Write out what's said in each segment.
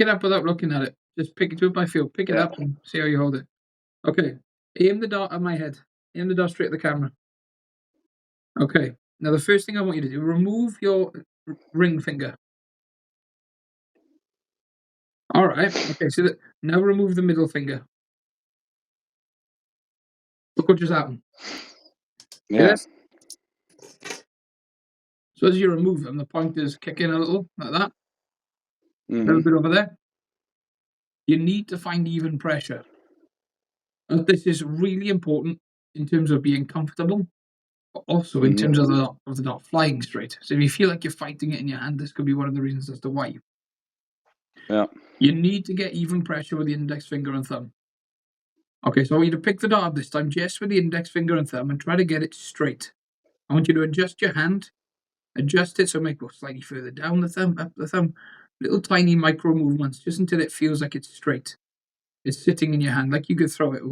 Pick it up without looking at it. Just pick it, do it by feel. Pick it up and see how you hold it. Okay. Aim the dart at my head. Aim the dart straight at the camera. Okay. Now the first thing I want you to do, remove your ring finger. All right. Okay. So now remove the middle finger. Look what just happened. Yeah. So as you remove them, the pointers kick in a little, like that. A Mm-hmm. little bit over there. You need to find even pressure. And this is really important in terms of being comfortable, but also in terms of the dart flying straight. So if you feel like you're fighting it in your hand, this could be one of the reasons as to why. Yeah. You need to get even pressure with the index finger and thumb. Okay, so I want you to pick the dart up this time just with the index finger and thumb and try to get it straight. I want you to adjust your hand, adjust it so it might go slightly further down the thumb, up the thumb, little tiny micro movements just until it feels like it's straight. It's sitting in your hand, like you could throw it.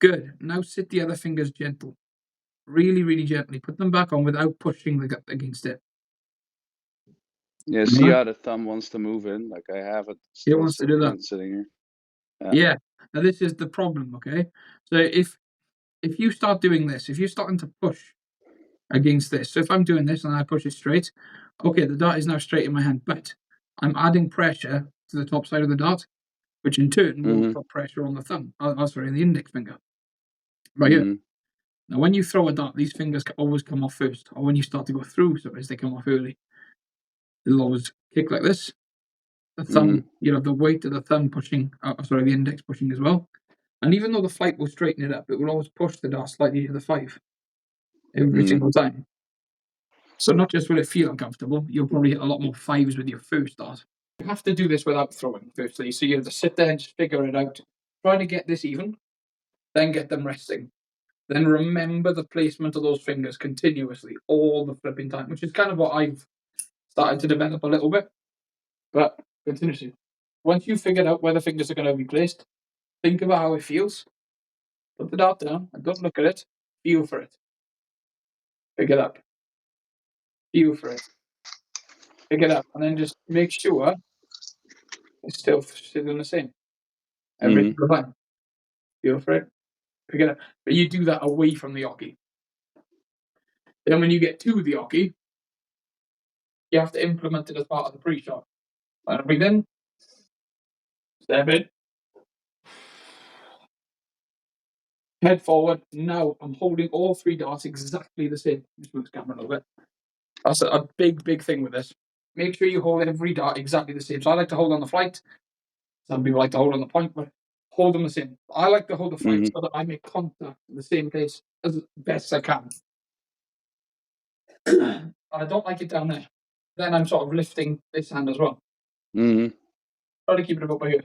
Good. Now sit the other fingers gentle. Really, really gently. Put them back on without pushing the gut against it. Yeah, see how the thumb wants to move in? Like I have it still wants to do that. sitting here. Yeah. Now this is the problem, okay? So if you start doing this, if you're starting to push against this, so if I'm doing this and I push it straight, okay, the dart is now straight in my hand, but I'm adding pressure to the top side of the dart, which in turn will put pressure on the thumb. Sorry, the index finger. Right here. Now, when you throw a dart, these fingers always come off first, or when you start to go through, sometimes they come off early. They'll always kick like this. The thumb, the weight of the thumb pushing, the index pushing as well. And even though the flight will straighten it up, it will always push the dart slightly to the 5 every single time. So not just will it feel uncomfortable, you'll probably hit a lot more 5s with your first dart. You have to do this without throwing, firstly. So you have to sit there and just figure it out. Try to get this even, then get them resting. Then remember the placement of those fingers continuously, all the flipping time, which is kind of what I've started to develop a little bit. But continuously. Once you've figured out where the fingers are going to be placed, think about how it feels. Put the dart down and don't look at it. Feel for it. Pick it up. Feel for it. Pick it up. And then just make sure it's still sitting the same. Every single time. Feel for it. Pick it up. But you do that away from the oki. Then when you get to the oki, you have to implement it as part of the pre-shot. And breathe in. Step in. Head forward. Now I'm holding all 3 darts exactly the same. Just move the camera a little bit. That's a big, big thing with this. Make sure you hold every dart exactly the same. So I like to hold on the flight. Some people like to hold on the point, but hold them the same. I like to hold the flight so that I make contact in the same place as best I can. And I don't like it down there. Then I'm sort of lifting this hand as well. Try to keep it about by here.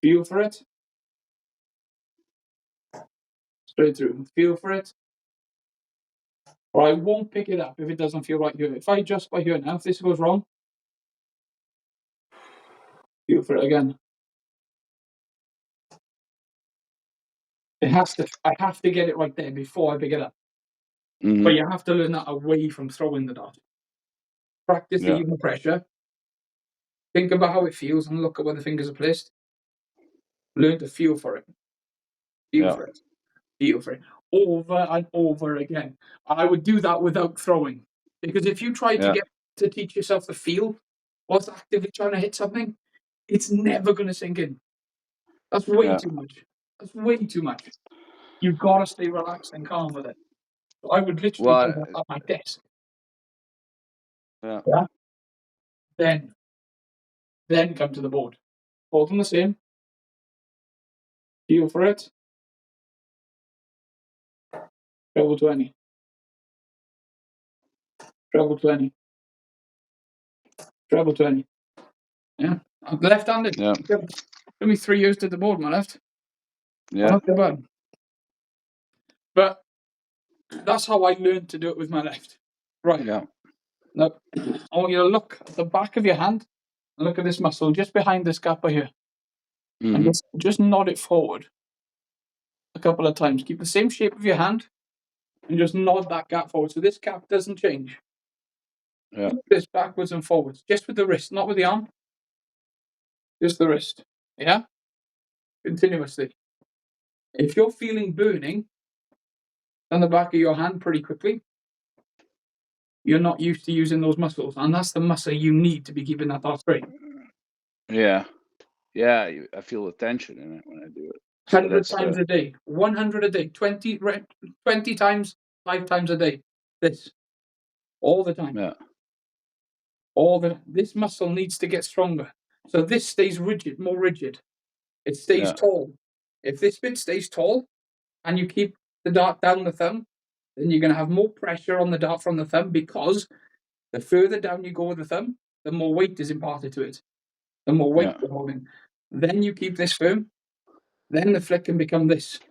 Feel for it. Straight through. Feel for it. Or I won't pick it up if it doesn't feel right here. If I adjust by here now, if this goes wrong, feel for it again. I have to get it right there before I pick it up. But you have to learn that away from throwing the dart. Practice the even pressure. Think about how it feels and look at where the fingers are placed. Learn to feel for it. Feel for it. Feel for it. Over and over again. And I would do that without throwing. Because if you try to teach yourself the feel whilst actively trying to hit something, it's never going to sink in. That's way too much. That's way too much. You've got to stay relaxed and calm with it. So I would literally do that at my desk. Yeah. Then come to the board. Hold them the same. Feel for it. Treble 20. Treble 20. Treble 20. Yeah. I'm left-handed. Yeah. Took me 3 years to the board, my left. Yeah. Not too bad. But that's how I learned to do it with my left. Right. Yeah. Now, I want you to look at the back of your hand and look at this muscle just behind this gap right here. And just nod it forward a couple of times. Keep the same shape of your hand and just nod that gap forward so this gap doesn't change. Yeah. Keep this backwards and forwards, just with the wrist, not with the arm. Just the wrist. Yeah? Continuously. If you're feeling burning on the back of your hand pretty quickly, you're not used to using those muscles, and that's the muscle you need to be keeping that dart straight. Yeah. Yeah, I feel the tension in it when I do it. 100 times a day. 100 a day. 20 times, 5 times a day. This. All the time. Yeah. This muscle needs to get stronger. So this stays rigid, more rigid. It stays tall. If this bit stays tall and you keep the dart down the thumb, then you're going to have more pressure on the dart from the thumb, because the further down you go with the thumb, the more weight is imparted to it. The more weight you're holding. Then you keep this firm. Then the flick can become this.